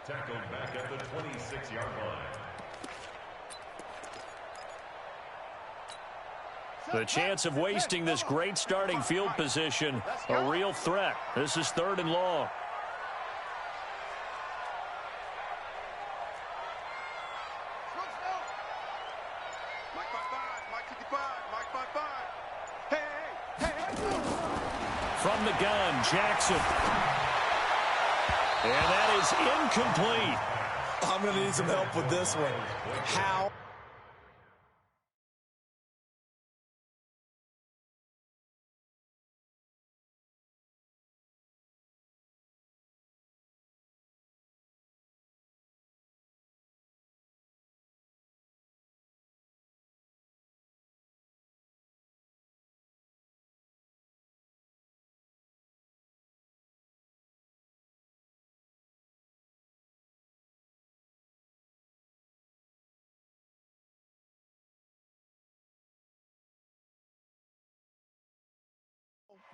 Tackled back at the 26-yard line. The chance of wasting this great starting field position, a real threat. This is 3rd and long. From the gun, Jackson. And that is incomplete. I'm going to need some help with this one. How?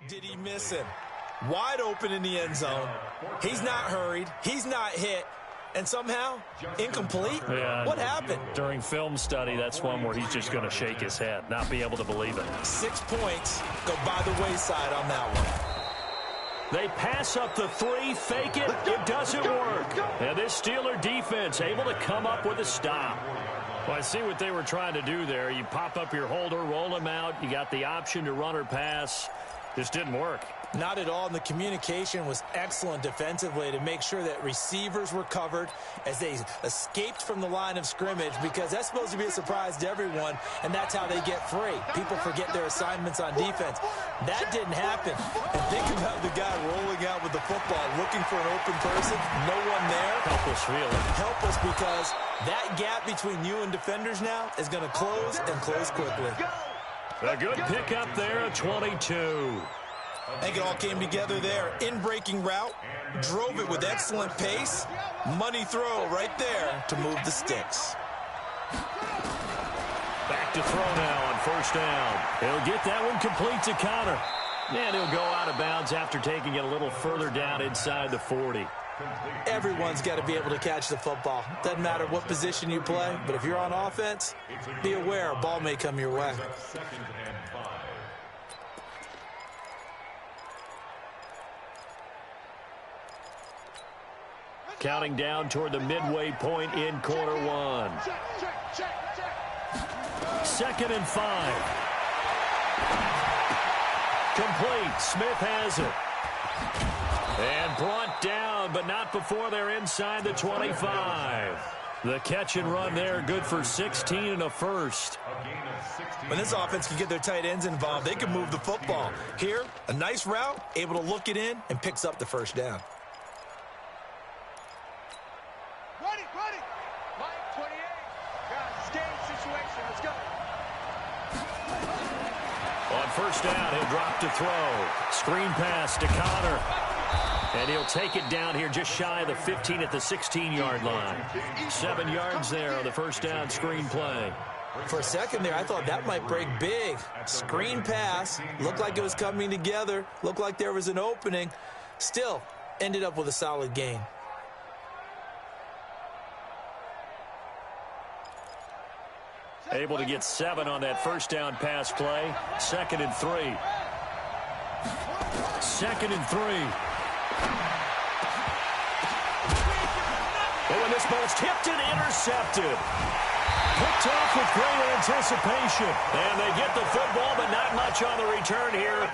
Did he miss him? Wide open in the end zone. He's not hurried. He's not hit. And somehow, incomplete? Yeah, what happened? During film study, that's one where he's just going to shake his head, not be able to believe it. 6 points go by the wayside on that one. They pass up the 3, fake it. It doesn't work. And this Steeler defense able to come up with a stop. Well, I see what they were trying to do there. You pop up your holder, roll him out. You got the option to run or pass. This didn't work. Not at all. And the communication was excellent defensively to make sure that receivers were covered as they escaped from the line of scrimmage, because that's supposed to be a surprise to everyone, and that's how they get free. People forget their assignments on defense. That didn't happen. And think about the guy rolling out with the football, looking for an open person, no one there. Helpless feeling. Helpless, because that gap between you and defenders now is going to close and close quickly. A good pickup there at 22. I think it all came together there. In-breaking route, drove it with excellent pace. Money throw right there to move the sticks. Back to throw now on 1st down. He'll get that one complete to Connor. And he'll go out of bounds after taking it a little further down inside the 40. Everyone's got to be able to catch the football. Doesn't matter what position you play, but if you're on offense, be aware a ball may come your way. Counting down toward the midway point in quarter 1. 2nd and 5. Complete. Smith has it. And brought down, but not before they're inside the 25. The catch and run there, good for 16 and a first. When this offense can get their tight ends involved, they can move the football. Here, a nice route, able to look it in, and picks up the 1st down. Ready. Line 28. Guys, it's game situation. Let's go. On 1st down, he'll drop to throw. Screen pass to Connor. And he'll take it down here just shy of the 15 at the 16-yard line. 7 yards there on the 1st down screen play. For a second there, I thought that might break big. Screen pass. Looked like it was coming together. Looked like there was an opening. Still, ended up with a solid gain. Able to get 7 on that 1st down pass play. 2nd and 3. 2nd and 3. Oh, and this ball's tipped and intercepted. Picked off with great anticipation. And they get the football, but not much on the return here.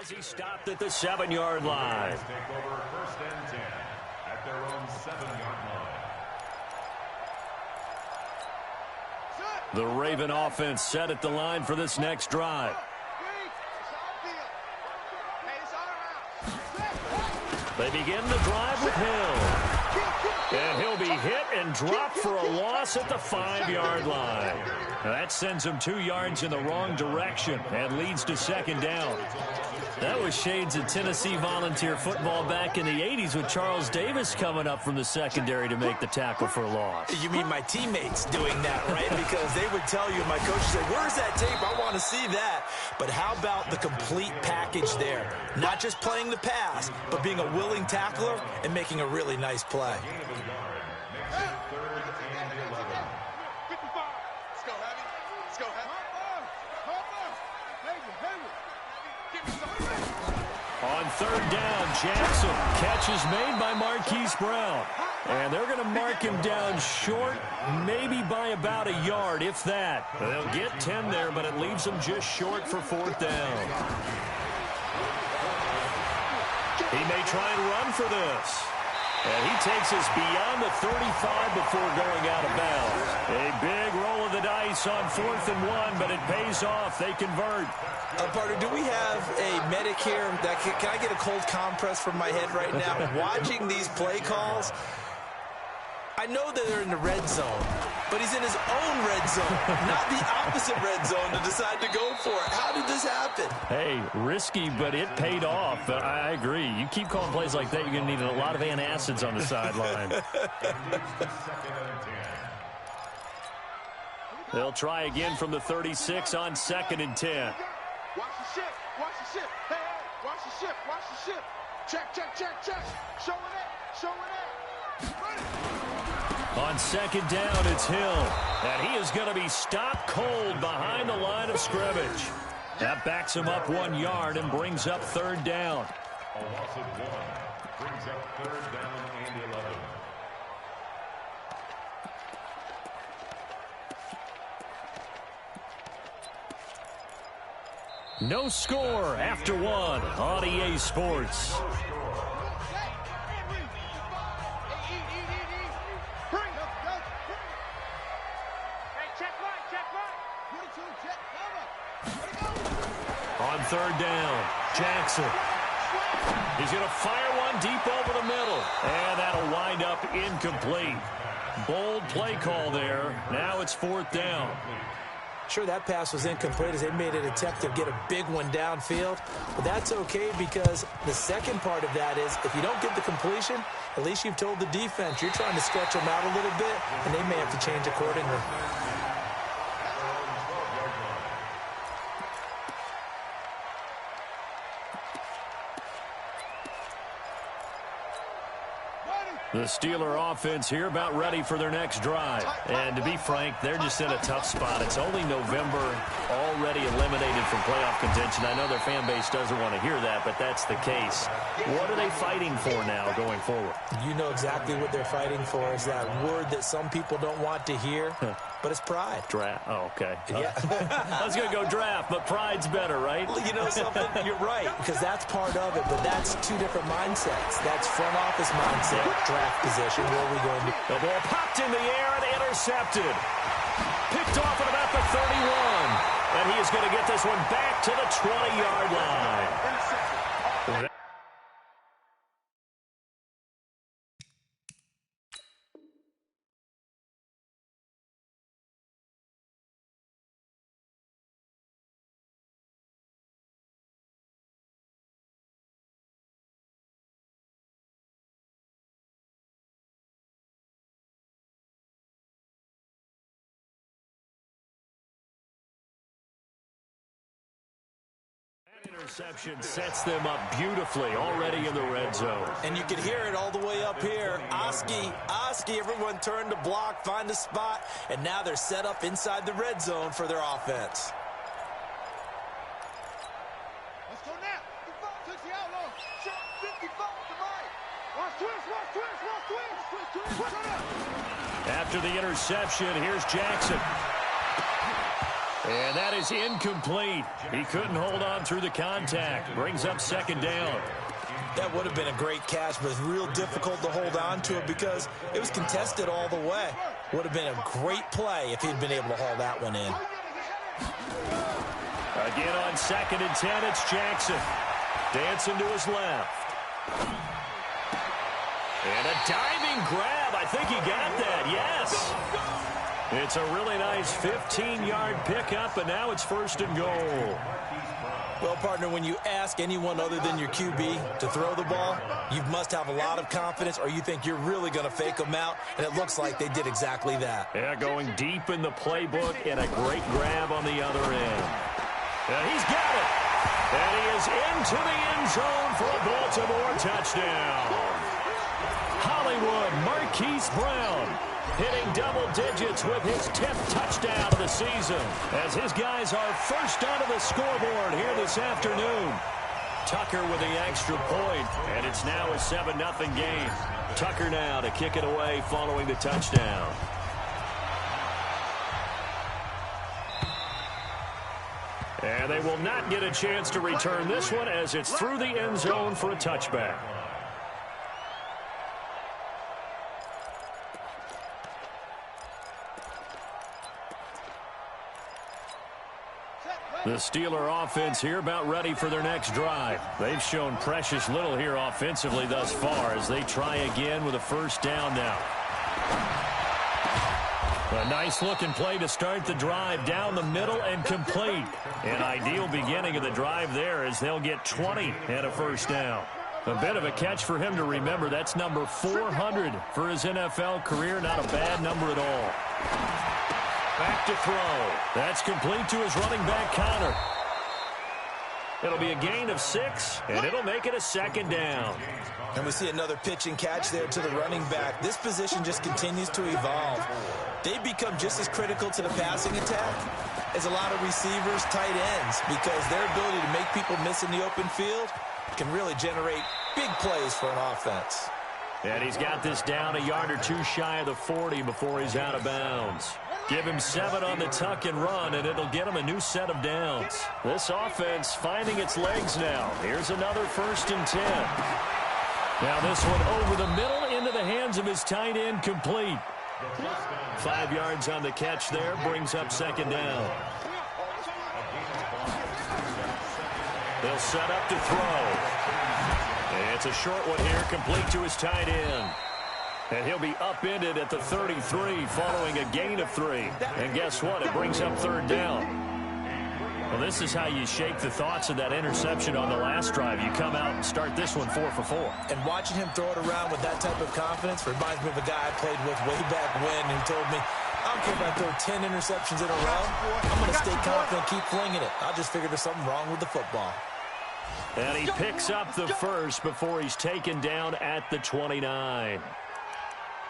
As he stopped at the 7-yard line. Take over 1st and 10 at their own 7-yard line. The Raven offense set at the line for this next drive. They begin the drive with Hill. And he'll be hit and dropped for a loss at the 5-yard line. Now that sends him 2 yards in the wrong direction and leads to second down. That was shades of Tennessee Volunteer football back in the 80s with Charles Davis coming up from the secondary to make the tackle for a loss. You mean my teammates doing that, right? Because they would tell you, my coach said, where's that tape? I want to see that. But how about the complete package there? Not just playing the pass, but being a willing tackler and making a really nice play. On third down, Jackson. Catch is made by Marquise Brown. And they're going to mark him down short, maybe by about a yard, if that. They'll get 10 there, but it leaves them just short for fourth down. He may try and run for this. And he takes us beyond the 35 before going out of bounds. A big roll of the dice on 4th and 1, but it pays off. They convert. Partner, do we have a medic here? Can I get a cold compress from my head right now? Watching these play calls, I know that they're in the red zone, but he's in his own red zone, not the opposite red zone to decide to go for it. How did this happen? Hey, risky, but it paid off. I agree. You keep calling plays like that, you're going to need a lot of antacids on the sideline. They'll try again from the 36 on 2nd and 10. Watch the ship. Watch the ship. Hey, hey, watch the ship. Watch the ship. Check, check, check, check. Showing it. Showing it. Run it. On 2nd down, it's Hill. And he is going to be stopped cold behind the line of scrimmage. That backs him up 1 yard and brings up 3rd down. A loss of 1 brings up 3rd down and 11. No score after 1 on EA Sports. On 3rd down, Jackson. He's going to fire one deep over the middle. And that'll wind up incomplete. Bold play call there. Now it's 4th down. Sure, that pass was incomplete as they made an attempt to get a big one downfield. But that's okay because the second part of that is if you don't get the completion, at least you've told the defense you're trying to stretch them out a little bit, and they may have to change accordingly. The Steeler offense here about ready for their next drive. And to be frank, they're just in a tough spot. It's only November, already eliminated from playoff contention. I know their fan base doesn't want to hear that, but that's the case. What are they fighting for now going forward? You know exactly what they're fighting for is that word that some people don't want to hear, but it's pride. Draft. Oh, okay. Yeah. I was going to go draft, but pride's better, right? Well, you know something? You're right, because that's part of it, but that's two different mindsets. That's front office mindset, draft position, where are we going to... The ball popped in the air and intercepted. Picked off at about the 31. And he is going to get this one back to the 20-yard line. Interception sets them up beautifully already in the red zone. And you can hear it all the way up here. Oski, everyone turned to block, find a spot, and now they're set up inside the red zone for their offense. Let's go now. 55 the outlaw. Shot 55 to right. Watch twist. After the interception, here's Jackson. And that is incomplete. He couldn't hold on through the contact. Brings up 2nd down. That would have been a great catch, but it's real difficult to hold on to it because it was contested all the way. Would have been a great play if he'd been able to haul that one in. Again on 2nd and 10, it's Jackson. Dancing to his left. And a diving grab. I think he got that. Yes. It's a really nice 15-yard pickup, and now it's 1st and goal. Well, partner, when you ask anyone other than your QB to throw the ball, you must have a lot of confidence, or you think you're really going to fake them out, and it looks like they did exactly that. Yeah, going deep in the playbook, and a great grab on the other end. And he's got it. And he is into the end zone for a Baltimore touchdown. Hollywood Marquise Brown hitting double digits with his 10th touchdown of the season, as his guys are first onto the scoreboard here this afternoon. Tucker with the extra point, and it's now a 7-0 game. Tucker now to kick it away following the touchdown. And they will not get a chance to return this one, as it's through the end zone for a touchback. The Steeler offense here about ready for their next drive. They've shown precious little here offensively thus far as they try again with a 1st down now. A nice-looking play to start the drive down the middle and complete. An ideal beginning of the drive there as they'll get 20 and a 1st down. A bit of a catch for him to remember. That's number 400 for his NFL career. Not a bad number at all. Back to throw. That's complete to his running back, Connor. It'll be a gain of 6, and it'll make it a 2nd down. And we see another pitch and catch there to the running back. This position just continues to evolve. They become just as critical to the passing attack as a lot of receivers, tight ends, because their ability to make people miss in the open field can really generate big plays for an offense. And he's got this down a yard or two shy of the 40 before he's out of bounds. Give him 7 on the tuck and run, and it'll get him a new set of downs. This offense finding its legs now. Here's another 1st and 10. Now this one over the middle into the hands of his tight end, complete. 5 yards on the catch there, brings up 2nd down. They'll set up to throw. It's a short one here, complete to his tight end. And he'll be upended at the 33 following a gain of 3. And guess what? It brings up 3rd down. Well, this is how you shake the thoughts of that interception on the last drive. You come out and start this one 4 for 4. And watching him throw it around with that type of confidence reminds me of a guy I played with way back when who told me, I don't care if I throw 10 interceptions in a row. I'm going to stay confident, keep flinging it. I just figured there's something wrong with the football. And he picks up the 1st before he's taken down at the 29.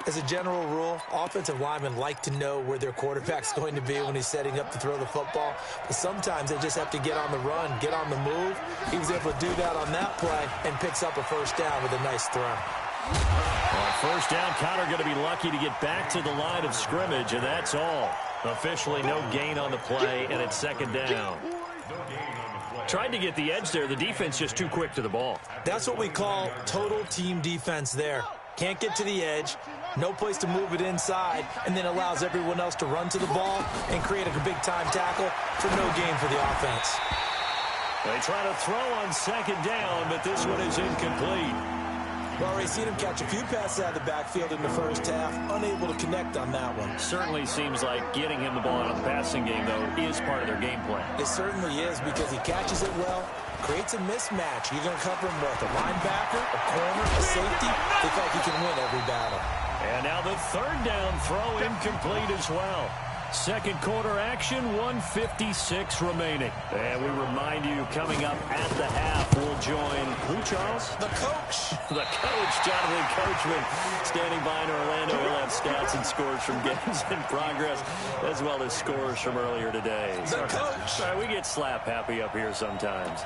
As a general rule, offensive linemen like to know where their quarterback's going to be when he's setting up to throw the football. But sometimes they just have to get on the run, get on the move. He was able to do that on that play and picks up a 1st down with a nice throw. On 1st down, Connor going to be lucky to get back to the line of scrimmage, and that's all. Officially no gain on the play, and it's 2nd down. Tried to get the edge there. The defense just too quick to the ball. That's what we call total team defense there. Can't get to the edge, no place to move it inside, and then allows everyone else to run to the ball and create a big-time tackle for no gain for the offense. They try to throw on 2nd down, but this one is incomplete. We've already seen him catch a few passes out of the backfield in the 1st half, unable to connect on that one. Certainly seems like getting him the ball out of the passing game, though, is part of their game plan. It certainly is, because he catches it well, creates a mismatch. You're going to cover him with a linebacker, a corner, a safety. Looks like he can win every battle. And now the 3rd down throw incomplete as well. 2nd quarter action, 1:56 remaining. And we remind you, coming up at the half, we'll join who, Charles? The coach. The coach, Jonathan Coachman, standing by in Orlando. He'll have stats and scores from games in progress, as well as scores from earlier today. The coach. We get slap happy up here sometimes.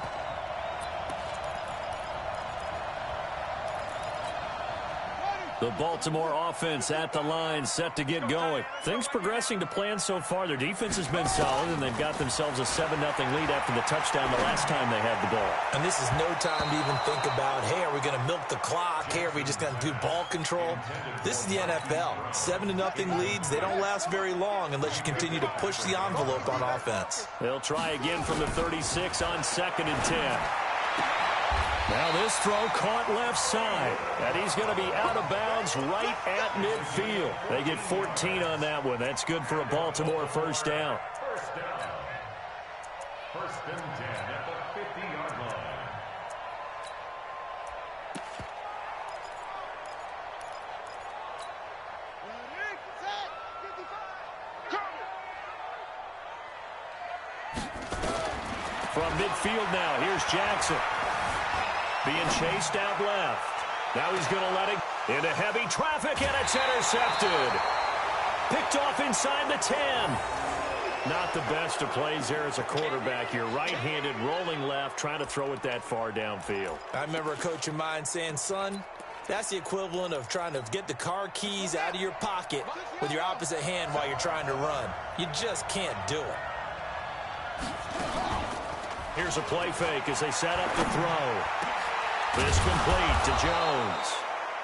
The Baltimore offense at the line, set to get going. Things progressing to plan so far. Their defense has been solid, and they've got themselves a 7-0 lead after the touchdown the last time they had the ball. And this is no time to even think about, hey, are we going to milk the clock? Hey, are we just going to do ball control? This is the NFL. 7-0 leads, they don't last very long unless you continue to push the envelope on offense. They'll try again from the 36 on 2nd and 10. Now this throw caught left side, and he's going to be out of bounds right at midfield. They get 14 on that one. That's good for a Baltimore first down. First down. First and 10 at the 50-yard line. Ready, set, 55. From midfield now, here's Jackson. Being chased out left. Now he's going to let it into heavy traffic, and it's intercepted. Picked off inside the 10. Not the best of plays there as a quarterback. You're right-handed, rolling left, trying to throw it that far downfield. I remember a coach of mine saying, son, that's the equivalent of trying to get the car keys out of your pocket with your opposite hand while you're trying to run. You just can't do it. Here's a play fake as they set up the throw. This complete to Jones.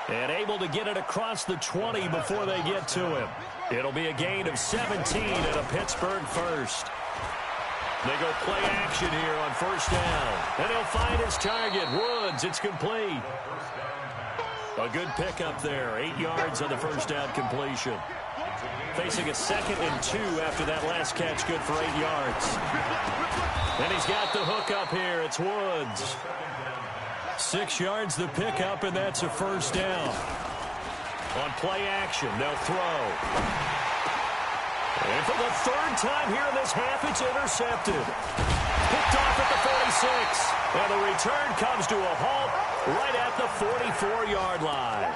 And able to get it across the 20 before they get to him. It'll be a gain of 17 and a Pittsburgh first. They go play action here on first down. And he'll find his target, Woods. It's complete. A good pickup there. 8 yards on the first down completion. Facing a 2nd and 2 after that last catch, good for 8 yards. And he's got the hook up here. It's Woods. 6 yards the pickup, and that's a first down. On play action, they'll throw. And for the 3rd time here in this half, it's intercepted. Picked off at the 46. And the return comes to a halt right at the 44-yard line.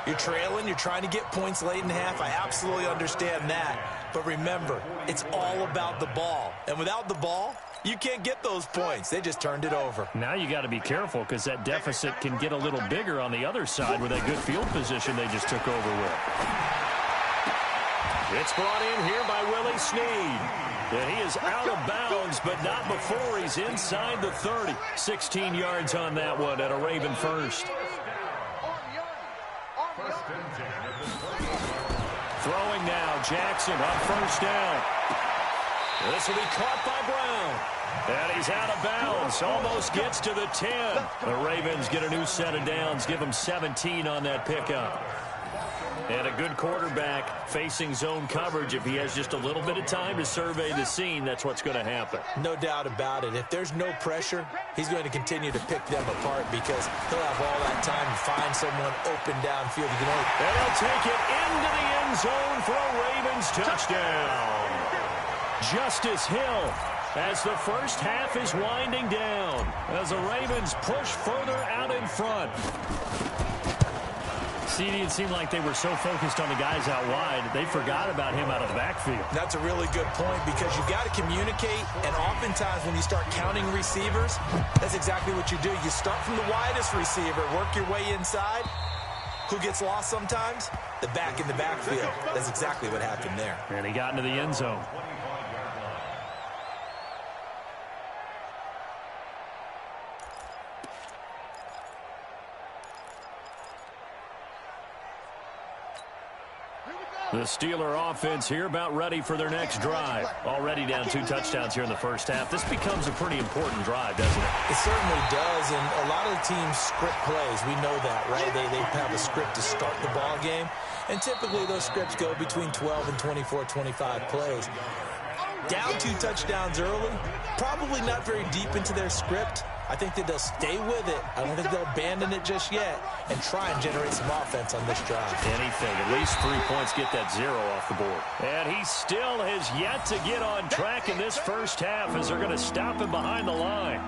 You're trailing, you're trying to get points late in half. I absolutely understand that. But remember, it's all about the ball. And without the ball, you can't get those points. They just turned it over. Now you got to be careful because that deficit can get a little bigger on the other side with that good field position they just took over with. It's brought in here by Willie Snead. And he is out of bounds, but not before he's inside the 30. 16 yards on that one at a Raven first. Throwing now, Jackson on first down. This will be caught by Brown. And he's out of bounds. Almost gets to the 10. The Ravens get a new set of downs. Give them 17 on that pickup. And a good quarterback facing zone coverage. If he has just a little bit of time to survey the scene, that's what's going to happen. No doubt about it. If there's no pressure, he's going to continue to pick them apart because he'll have all that time to find someone open downfield. And he'll take it into the end zone for a Ravens touchdown. Justice Hill as the first half is winding down as the Ravens push further out in front. CD, it seemed like they were so focused on the guys out wide, they forgot about him out of the backfield. That's a really good point because you got to communicate, and oftentimes when you start counting receivers, that's exactly what you do. You start from the widest receiver, work your way inside. Who gets lost sometimes? The back in the backfield. That's exactly what happened there. And he got into the end zone. The Steeler offense here about ready for their next drive. Already down 2 touchdowns here in the first half. This becomes a pretty important drive, doesn't it? It certainly does, and a lot of the teams script plays. We know that, right? They have a script to start the ball game, and typically those scripts go between 12 and 24, 25 plays. Down 2 touchdowns early, probably not very deep into their script. I think that they'll stay with it. I don't think they'll abandon it just yet and try and generate some offense on this drive. Anything. At least 3 points, get that 0 off the board. And he still has yet to get on track in this first half as they're going to stop him behind the line.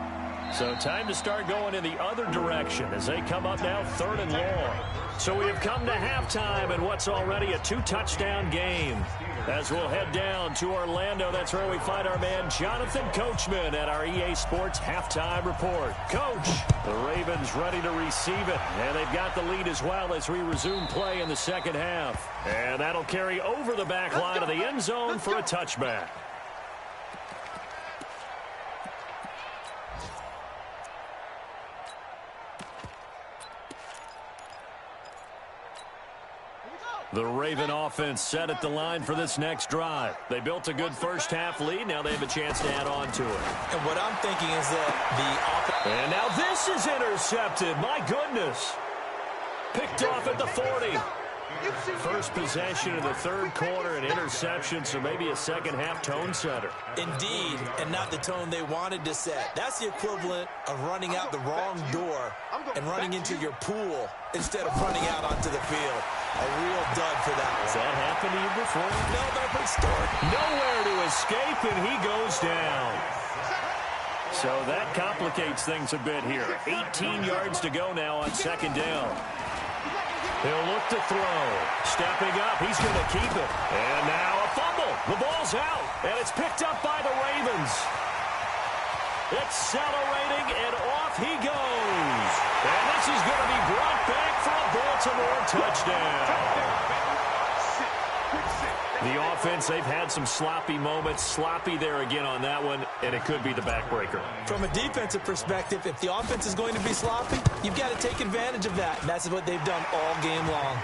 So time to start going in the other direction as they come up now 3rd and long. So we have come to halftime in what's already a 2-touchdown game. As we'll head down to Orlando, that's where we find our man Jonathan Coachman at our EA Sports Halftime Report. Coach, the Ravens ready to receive it, and they've got the lead as well as we resume play in the second half. And that'll carry over the back line of the end zone for a touchback. The Raven offense set at the line for this next drive. They built a good first-half lead. Now they have a chance to add on to it. And what I'm thinking is that the offense... And now this is intercepted. My goodness. Picked off at the 40. First possession in the third quarter, an interception, so maybe a second-half tone setter. Indeed, and not the tone they wanted to set. That's the equivalent of running out the wrong door and running into your pool instead of running out onto the field. A real dud for that one. Has that happened to you before? No, but story. Nowhere to escape, and he goes down. So that complicates things a bit here. 18 yards to go now on second down. He'll look to throw. Stepping up, he's going to keep it. And now a fumble. The ball's out, and it's picked up by the Ravens. Accelerating, and off he goes. And this is going to be brought back for a Baltimore touchdown. The offense, they've had some sloppy moments. Sloppy there again on that one, and it could be the backbreaker. From a defensive perspective, if the offense is going to be sloppy, you've got to take advantage of that. And that's what they've done all game long.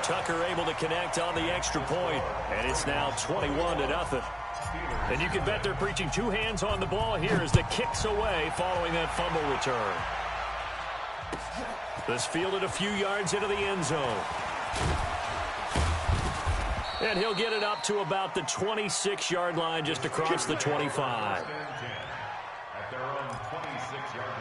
Tucker able to connect on the extra point, and it's now 21-0. And you can bet they're preaching two hands on the ball here as the kick's away following that fumble return. This fielded a few yards into the end zone. And he'll get it up to about the 26-yard line just across the 25. At their own 26-yard line.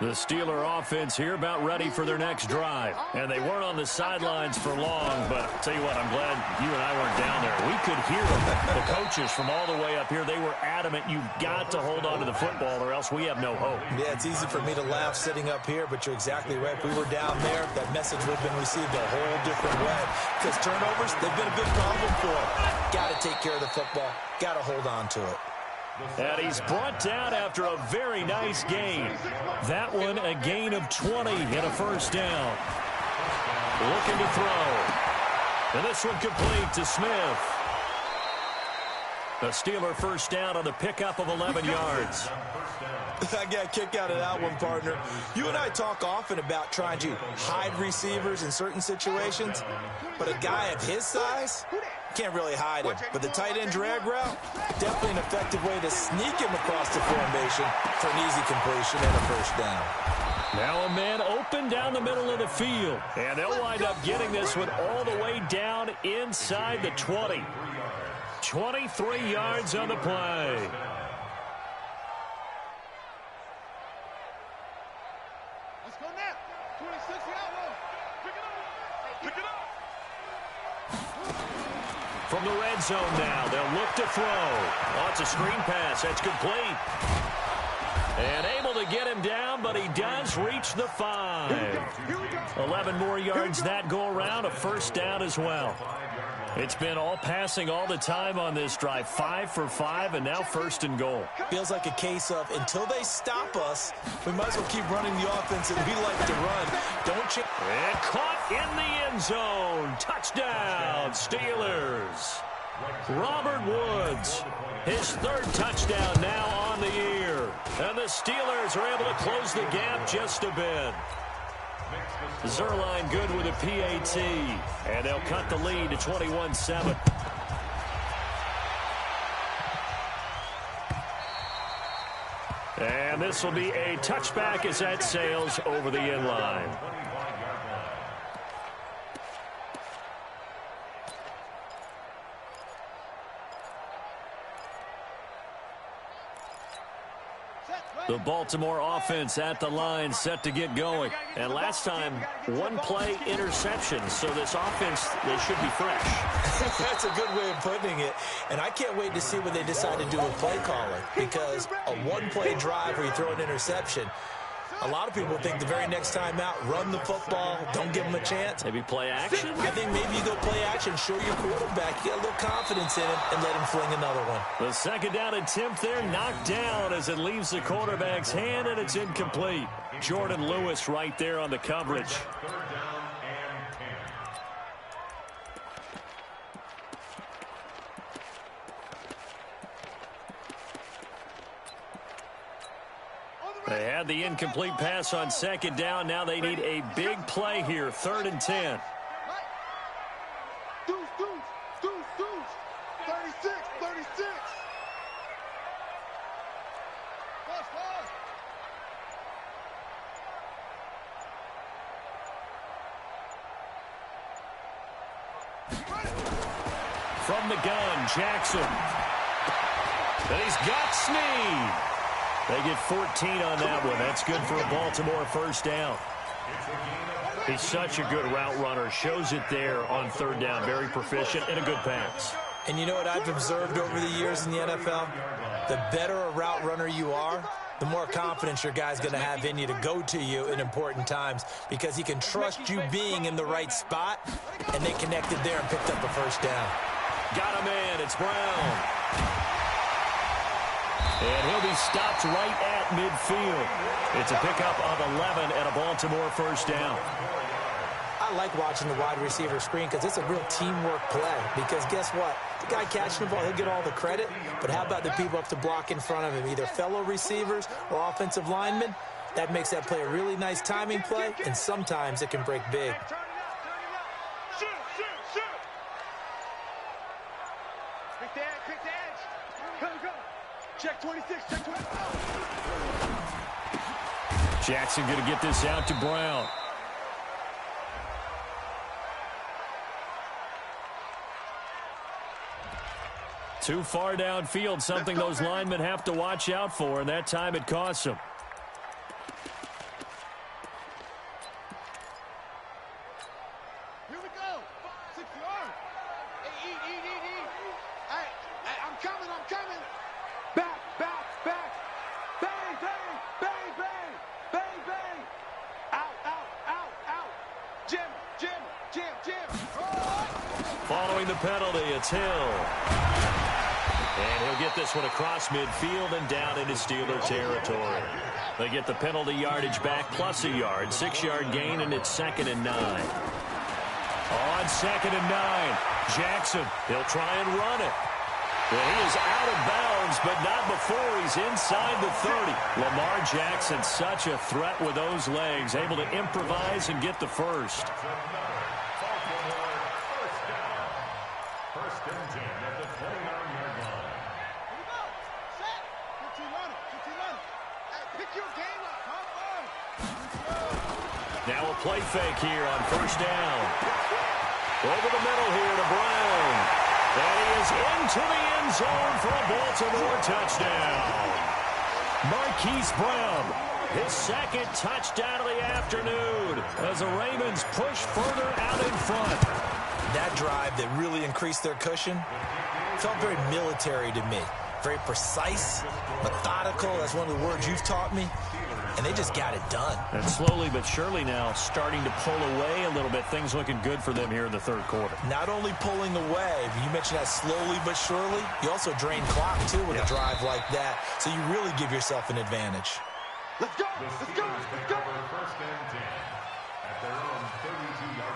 The Steeler offense here about ready for their next drive. And they weren't on the sidelines for long, but I'll tell you what, I'm glad you and I weren't down there. We could hear them. The coaches from all the way up here, they were adamant, you've got to hold on to the football or else we have no hope. Yeah, it's easy for me to laugh sitting up here, but you're exactly right. If we were down there, that message would have been received a whole different way. Because turnovers, they've been a big problem for them. Got to take care of the football. Got to hold on to it. And he's brought down after a very nice gain. That one, a gain of 20 and a first down. Looking to throw. And this one complete to Smith. A Steeler first down on the pickup of 11 yards. I got a kick out of that one, partner. You and I talk often about trying to hide receivers in certain situations, but a guy of his size can't really hide him. But the tight end drag route, definitely an effective way to sneak him across the formation for an easy completion and a first down. Now a man open down the middle of the field, and they'll wind up getting this one all the way down inside the 20. 23 yards on the play. Let's go now. 26 outlaw. Pick it up. Pick it up. From the red zone now, they'll look to throw. Oh, it's a screen pass. That's complete. And able to get him down, but he does reach the 5. 11 more yards that go around, a first down as well. It's been all passing all the time on this drive. 5 for 5, and now first and goal. Feels like a case of until they stop us, we might as well keep running the offense that we like to run. Don't change. And caught in the end zone. Touchdown, Steelers. Robert Woods, his third touchdown now on the year. And the Steelers are able to close the gap just a bit. Zerline good with a PAT, and they'll cut the lead to 21-7. And this will be a touchback as that sails over the end line. The Baltimore offense at the line set to get going. And last time, one play interception. So this offense, they should be fresh. That's a good way of putting it. And I can't wait to see what they decide to do with play calling. Because a one-play drive where you throw an interception, a lot of people think the very next time out, run the football, don't give them a chance. Maybe play action? I think maybe you go play action, show your quarterback, you got a little confidence in him, and let him fling another one. The second down attempt there knocked down as it leaves the quarterback's hand, and it's incomplete. Jordan Lewis right there on the coverage. Third down and 10. They had the incomplete pass on second down. Now they need a big play here, 3rd and 10. Deuce. 36. From the gun, Jackson. And he's got Snead. They get 14 on that one. That's good for a Baltimore first down. He's such a good route runner. Shows it there on 3rd down. Very proficient and a good pass. And you know what I've observed over the years in the NFL? The better a route runner you are, the more confidence your guy's going to have in you to go to you in important times because he can trust you being in the right spot, and they connected there and picked up a first down. Got a man. It's Brown. And he'll be stopped right at midfield. It's a pickup of 11 and a Baltimore first down. I like watching the wide receiver screen because it's a real teamwork play. Because guess what? The guy catching the ball, he'll get all the credit. But how about the people up to block in front of him, either fellow receivers or offensive linemen? That makes that play a really nice timing play, and sometimes it can break big. Shoot. Quick the edge. Go. Check 26. Jackson going to get this out to Brown. Too far downfield, something those linemen have to watch out for, and that time it costs them. Here we go. 6 yards. Hey, eat. Hey, I'm coming. Back. Bang. Out. Jim. Following the penalty, it's Hill. And he'll get this one across midfield and down into Steeler territory. They get the penalty yardage back plus a yard. 6-yard gain, and it's 2nd and 9. On 2nd and 9, Jackson, he'll try and run it. Well, he is out of bounds, but not before he's inside the 30. Lamar Jackson, such a threat with those legs, able to improvise and get the first. First and 10 at the 29-yard line. Here we go. Set. 15 running. Hey, pick your game up, huh? Now a play fake here on first down. Over the middle here to Brown. And he is into the end zone for a Baltimore touchdown. Marquise Brown, his 2nd touchdown of the afternoon as the Ravens push further out in front. That drive that really increased their cushion felt very military to me. Very precise, methodical. That's one of the words you've taught me. And they just got it done. And slowly but surely now starting to pull away a little bit. Things looking good for them here in the 3rd quarter. Not only pulling away, but you mentioned that slowly but surely. You also drain clock, too, with a drive like that. So you really give yourself an advantage. Let's go. First and 10 at their own 32-yard line.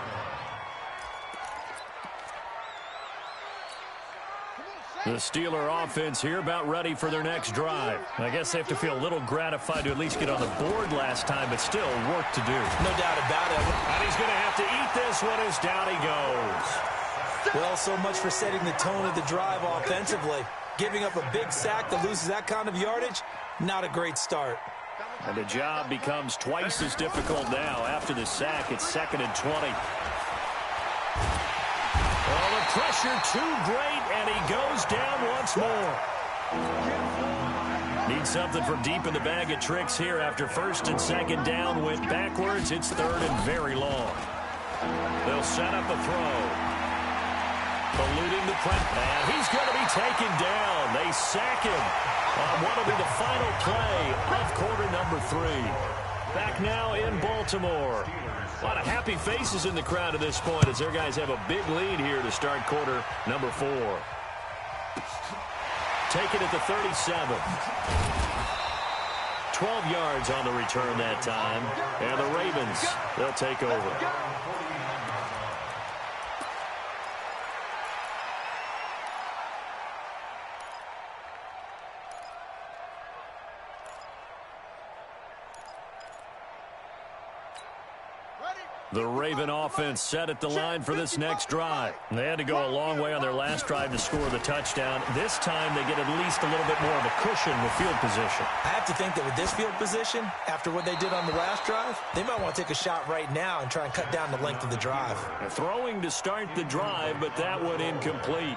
The Steeler offense here about ready for their next drive. I guess they have to feel a little gratified to at least get on the board last time, but still work to do. No doubt about it. And he's going to have to eat this one as down he goes. Well, so much for setting the tone of the drive offensively. Giving up a big sack that loses that kind of yardage, not a great start. And the job becomes twice as difficult now. After the sack, it's 2nd and 20. Well, the pressure too great, and he goes down once more. Needs something from deep in the bag of tricks here after 1st and 2nd down went backwards. It's 3rd and very long. They'll set up a throw. Eluding the press, and he's going to be taken down. They sack him on what will be the final play of quarter number 3. Back now in Baltimore. A lot of happy faces in the crowd at this point as their guys have a big lead here to start quarter number 4. Taken at the 37. 12 yards on the return that time. And the Ravens, they'll take over. The Raven offense set at the line for this next drive. They had to go a long way on their last drive to score the touchdown. This time they get at least a little bit more of a cushion with field position. I have to think that with this field position, after what they did on the last drive, they might want to take a shot right now and try and cut down the length of the drive. Throwing to start the drive, but that one incomplete.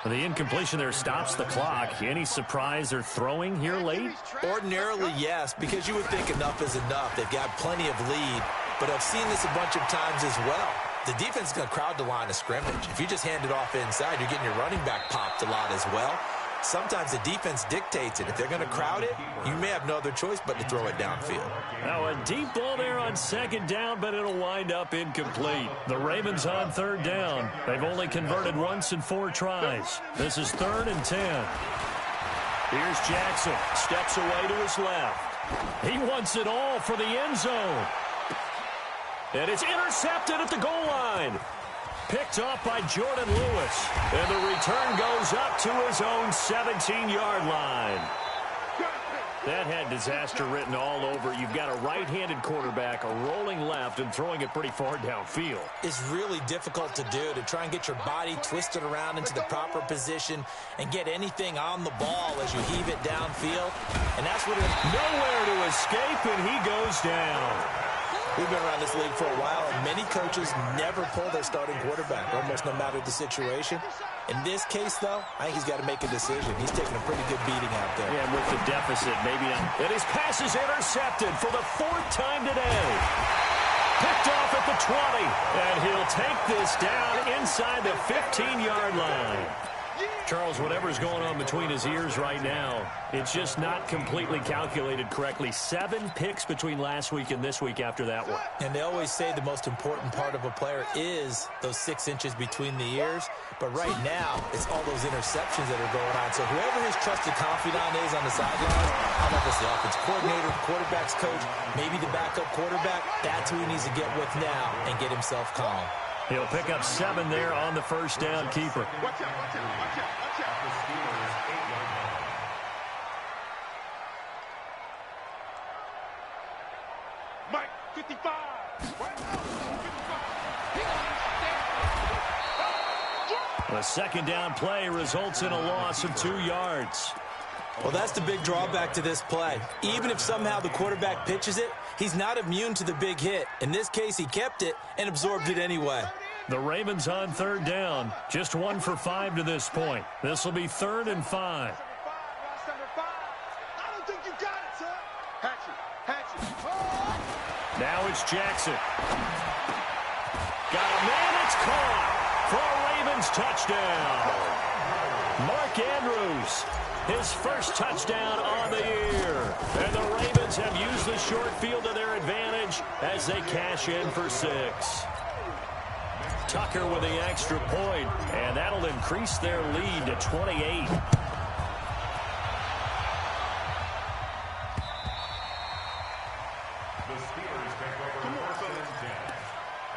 The incompletion there stops the clock. Any surprise they're throwing here late? Ordinarily, yes, because you would think enough is enough. They've got plenty of lead, but I've seen this a bunch of times as well. The defense is going to crowd the line of scrimmage. If you just hand it off inside, you're getting your running back popped a lot as well. Sometimes the defense dictates it. If they're going to crowd it, you may have no other choice but to throw it downfield. Now a deep ball there on second down, but it'll wind up incomplete. The Ravens on third down. They've only converted once in 4 tries. This is 3rd and 10. Here's Jackson. Steps away to his left. He wants it all for the end zone. And it's intercepted at the goal line. Picked off by Jordan Lewis. And the return goes up to his own 17-yard line. That had disaster written all over. You've got a right-handed quarterback, a rolling left, and throwing it pretty far downfield. It's really difficult to do, to try and get your body twisted around into the proper position and get anything on the ball as you heave it downfield. And that's what it... Nowhere to escape, and he goes down. We've been around this league for a while, and many coaches never pull their starting quarterback, almost no matter the situation. In this case, though, I think he's got to make a decision. He's taking a pretty good beating out there. Yeah, with the deficit, maybe not. And his pass is intercepted for the 4th time today. Picked off at the 20, and he'll take this down inside the 15-yard line. Charles, whatever's going on between his ears right now, it's just not completely calculated correctly. 7 picks between last week and this week after that one. And they always say the most important part of a player is those 6 inches between the ears. But right now, it's all those interceptions that are going on. So whoever his trusted confidant is on the sidelines, I don't know if it's the offense coordinator, quarterback's coach, maybe the backup quarterback, that's who he needs to get with now and get himself calm. He'll pick up 7 there on the first down keeper. Watch out, watch out, watch out, watch out. The Steelers' 8-yard line. Mike, 55. Right now, 55. A second down play results in a loss of 2 yards. Well, that's the big drawback to this play. Even if somehow the quarterback pitches it, he's not immune to the big hit. In this case, he kept it and absorbed it anyway. The Ravens on third down. Just 1 for 5 to this point. This will be 3rd and 5. I don't think you got it, son. Hatchet. Now it's Jackson. Got a man, it's caught for a Ravens touchdown. Mark Andrews, his first touchdown on the year. And the Ravens have used the short field to their advantage as they cash in for 6. Tucker with the extra point, and that'll increase their lead to 28. The Steelers take over 1st and 10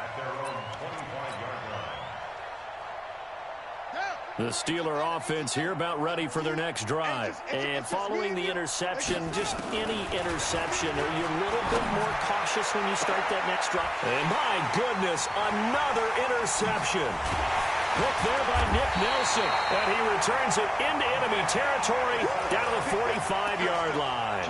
at their own 25-yard line. The Steeler offense here about ready for their next drive. And following the interception, just any interception, are you a little bit more cautious when you start that next drive? And my goodness, another interception. Picked there by Nick Nelson. And he returns it into enemy territory down to the 45-yard line.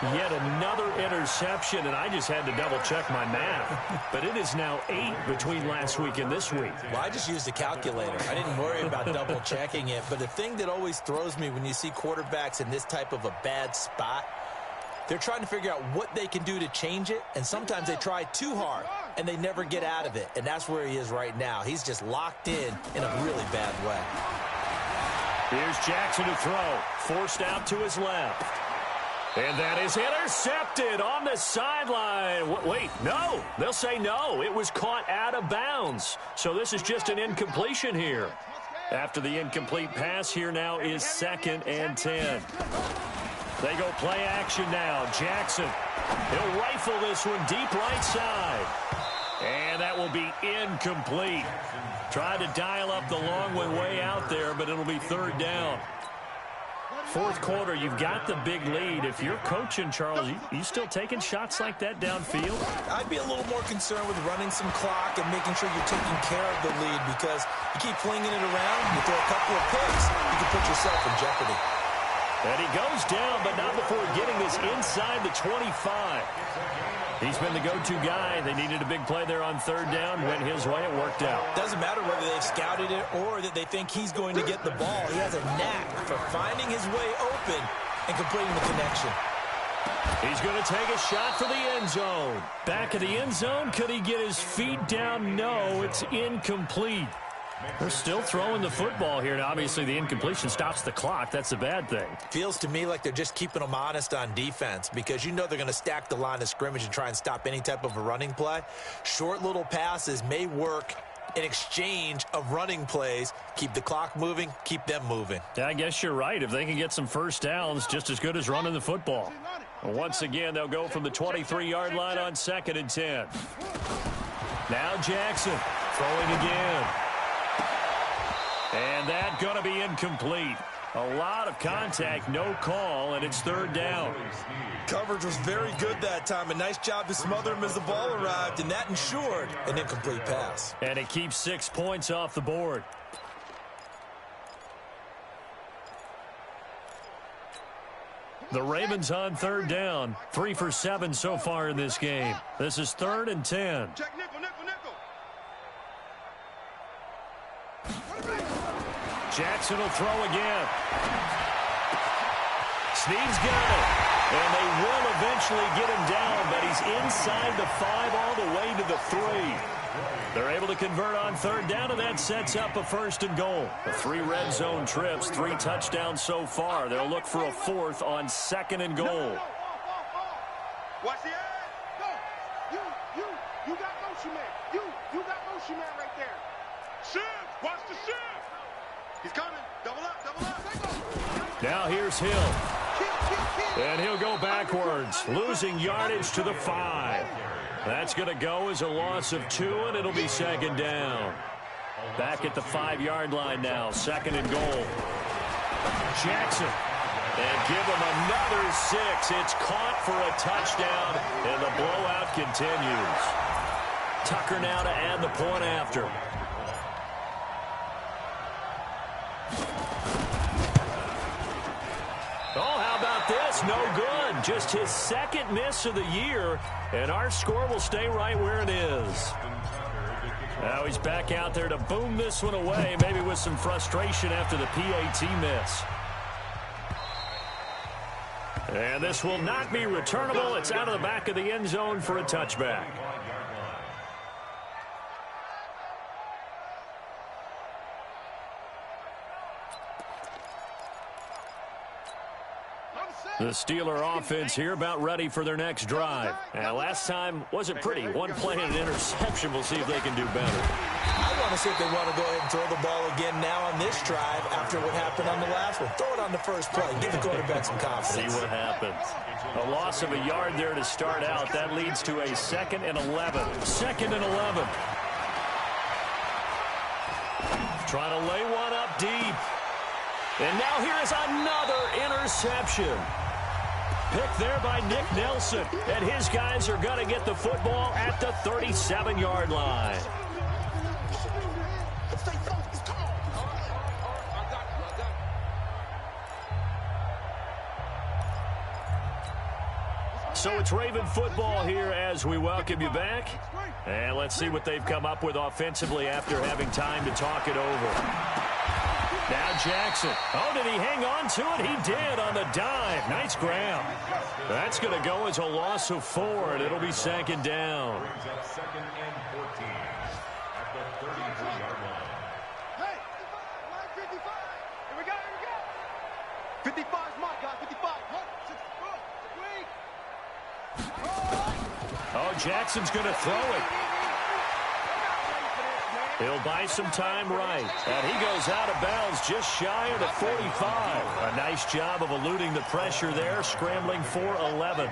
Yet another interception, and I just had to double-check my math. But it is now 8 between last week and this week. Well, I just used a calculator. I didn't worry about double-checking it. But the thing that always throws me when you see quarterbacks in this type of a bad spot, they're trying to figure out what they can do to change it, and sometimes they try too hard, and they never get out of it. And that's where he is right now. He's just locked in a really bad way. Here's Jackson to throw. Forced out to his left. And that is intercepted on the sideline. Wait, no. They'll say no. It was caught out of bounds. So this is just an incompletion here. After the incomplete pass, here now is 2nd and 10. They go play action now. Jackson, he'll rifle this one deep right side. And that will be incomplete. Tried to dial up the long one way out there, but it'll be 3rd down. Fourth quarter, you've got the big lead. If you're coaching, Charles, you still taking shots like that downfield? I'd be a little more concerned with running some clock and making sure you're taking care of the lead, because you keep flinging it around, you throw a couple of picks, you can put yourself in jeopardy. And he goes down, but not before getting this inside the 25. He's been the go-to guy. They needed a big play there on third down. Went his way. It worked out. Doesn't matter whether they've scouted it or that they think he's going to get the ball. He has a knack for finding his way open and completing the connection. He's going to take a shot for the end zone. Back of the end zone. Could he get his feet down? No, it's incomplete. They're still throwing the football here. Now, obviously, the incompletion stops the clock. That's a bad thing. Feels to me like they're just keeping them honest on defense, because you know they're going to stack the line of scrimmage and try and stop any type of a running play. Short little passes may work in exchange of running plays. Keep the clock moving, keep them moving. Yeah, I guess you're right. If they can get some first downs, just as good as running the football. Once again, they'll go from the 23-yard line on 2nd and 10. Now Jackson throwing again. And that's going to be incomplete. A lot of contact, no call, and it's third down. Coverage was very good that time. A nice job to smother him as the ball arrived, and that ensured an incomplete pass. And it keeps 6 points off the board. The Ravens on third down. 3 for 7 so far in this game. This is 3rd and 10. Check nickel, nickel, nickel. Jackson will throw again. Snead's got it. And they will eventually get him down, but he's inside the 5 all the way to the 3. They're able to convert on third down, and that sets up a 1st and goal. The 3 red zone trips, 3 touchdowns so far. They'll look for a 4th on 2nd and goal. Watch the edge. Go. You got motion man. You got motion man right there. Shift. Watch the shift. He's coming. Double up, double up. Now here's Hill. And he'll go backwards, losing yardage to the 5. That's going to go as a loss of 2, and it'll be 2nd down. Back at the 5-yard line now, 2nd and goal. Jackson. And give him another 6. It's caught for a touchdown, and the blowout continues. Tucker now to add the point after. Oh, how about this? No good. Just his 2nd miss of the year, and our score will stay right where it is. Now he's back out there to boom this one away, maybe with some frustration after the PAT miss. And this will not be returnable. It's out of the back of the end zone for a touchback. The Steeler offense here about ready for their next drive. And last time wasn't pretty. One play and an interception. We'll see if they can do better. I want to see if they want to go ahead and throw the ball again now on this drive after what happened on the last one. Throw it on the first play. Give the quarterback some confidence. See what happens. A loss of a yard there to start out. That leads to a 2nd and 11. 2nd and 11. Trying to lay one up deep. And now here's another interception. Pick there by Nick Nelson. And his guys are going to get the football at the 37-yard line. So it's Raven football here as we welcome you back. And let's see what they've come up with offensively after having time to talk it over. Now Jackson. Oh, did he hang on to it? He did on the dive. Nice grab. That's going to go as a loss of 4, and it'll be 2nd down. 2nd and 14 at the 33-yard line. Hey, 55. Here we go, here we go. 55 is my guy, 55. Oh, Jackson's going to throw it. He'll buy some time right. And he goes out of bounds just shy of the 45. A nice job of eluding the pressure there, scrambling for 11.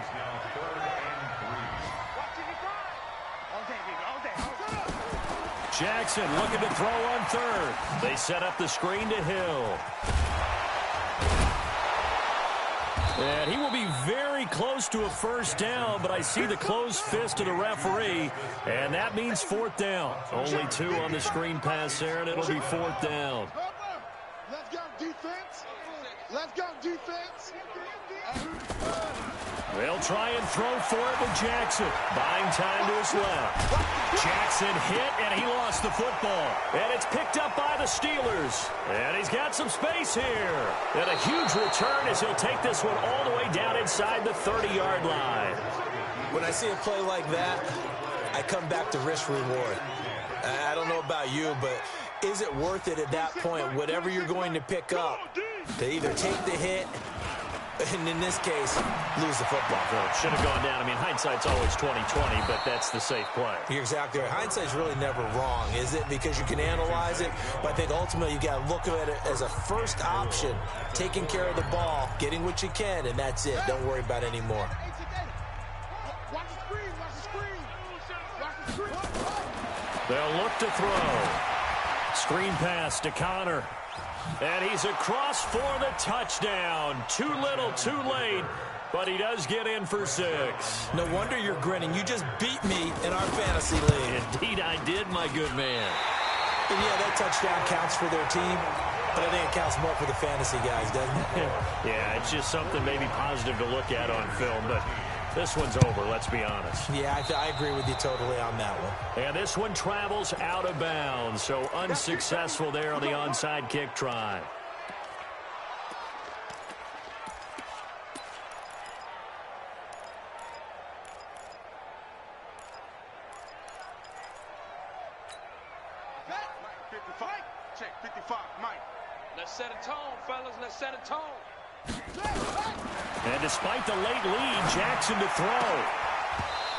Jackson looking to throw on 3rd. They set up the screen to Hill. And he will be very close to a first down, but I see the closed fist of the referee, and that means fourth down. Only 2 on the screen pass there, and it'll be fourth down. Let's go, defense. Let's go, defense. They'll try and throw for it with Jackson. Buying time to his left. Jackson hit, and he lost the football. And it's picked up by the Steelers. And he's got some space here. And a huge return as he'll take this one all the way down inside the 30-yard line. When I see a play like that, I come back to risk reward. I don't know about you, but is it worth it at that point, whatever you're going to pick up, to either take the hit, and in this case, lose the football? Well, it should have gone down. I mean, hindsight's always 20/20, but that's the safe play. You're exactly right. Hindsight's really never wrong, is it? Because you can analyze it, but I think ultimately you got to look at it as a first option, taking care of the ball, getting what you can, and that's it. Don't worry about it anymore. Watch the screen, watch the screen. Watch the screen. They'll look to throw. Screen pass to Connor. And he's across for the touchdown. Too little, too late, but he does get in for 6. No wonder you're grinning. You just beat me in our fantasy league. Indeed I did, my good man. And yeah, that touchdown counts for their team, but I think it counts more for the fantasy guys, doesn't it? Yeah, it's just something maybe positive to look at on film, but this one's over, let's be honest. Yeah, I agree with you totally on that one. And this one travels out of bounds, so unsuccessful there on the onside kick try. Check 55, Mike. Let's set a tone, fellas. Let's set a tone. And despite the late lead, Jackson to throw.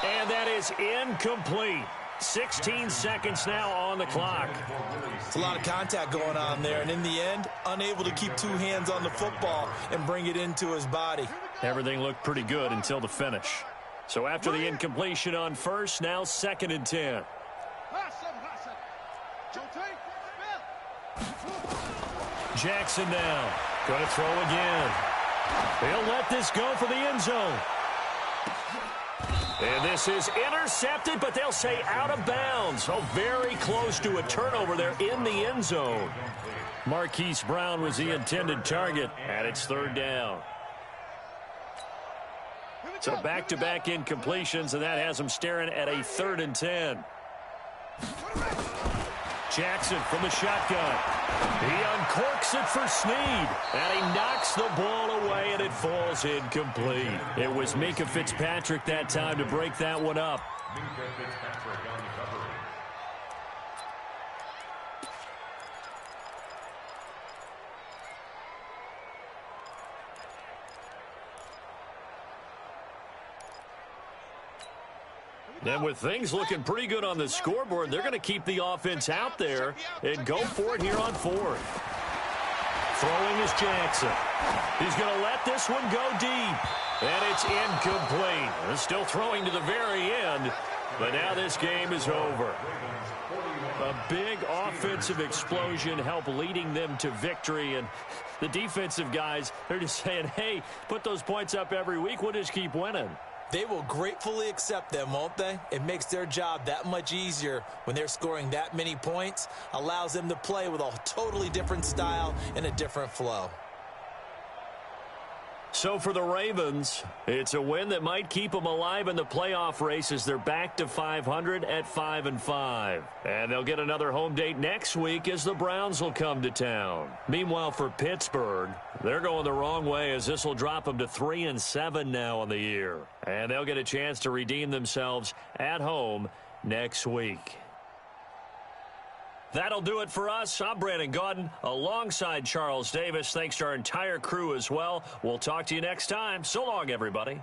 And that is incomplete. 16 seconds now on the clock. It's a lot of contact going on there, and in the end, unable to keep 2 hands on the football and bring it into his body. Everything looked pretty good until the finish. So after the incompletion on first, now 2nd and 10. Jackson now. Going to throw again. He'll let this go for the end zone. And this is intercepted, but they'll say out of bounds. So very close to a turnover there in the end zone. Marquise Brown was the intended target, and it's 3rd down. So back-to-back incompletions, and that has them staring at a 3rd and 10. Jackson from the shotgun. He uncorks it for Snead, and he knocks the ball away, and it falls incomplete. It was Minkah Fitzpatrick that time to break that one up. Minkah Fitzpatrick on the cover. And with things looking pretty good on the scoreboard, they're going to keep the offense out there and go for it here on 4th. Throwing is Jackson. He's going to let this one go deep. And it's incomplete. They're still throwing to the very end, but now this game is over. A big offensive explosion helped leading them to victory, and the defensive guys, they're just saying, hey, put those points up every week, we'll just keep winning. They will gratefully accept them, won't they? It makes their job that much easier when they're scoring that many points, allows them to play with a totally different style and a different flow. So for the Ravens, it's a win that might keep them alive in the playoff race as they're back to 500 at 5-5. And they'll get another home date next week as the Browns will come to town. Meanwhile, for Pittsburgh, they're going the wrong way as this will drop them to 3-7 now on the year. And they'll get a chance to redeem themselves at home next week. That'll do it for us. I'm Brandon Gaudin alongside Charles Davis. Thanks to our entire crew as well. We'll talk to you next time. So long, everybody.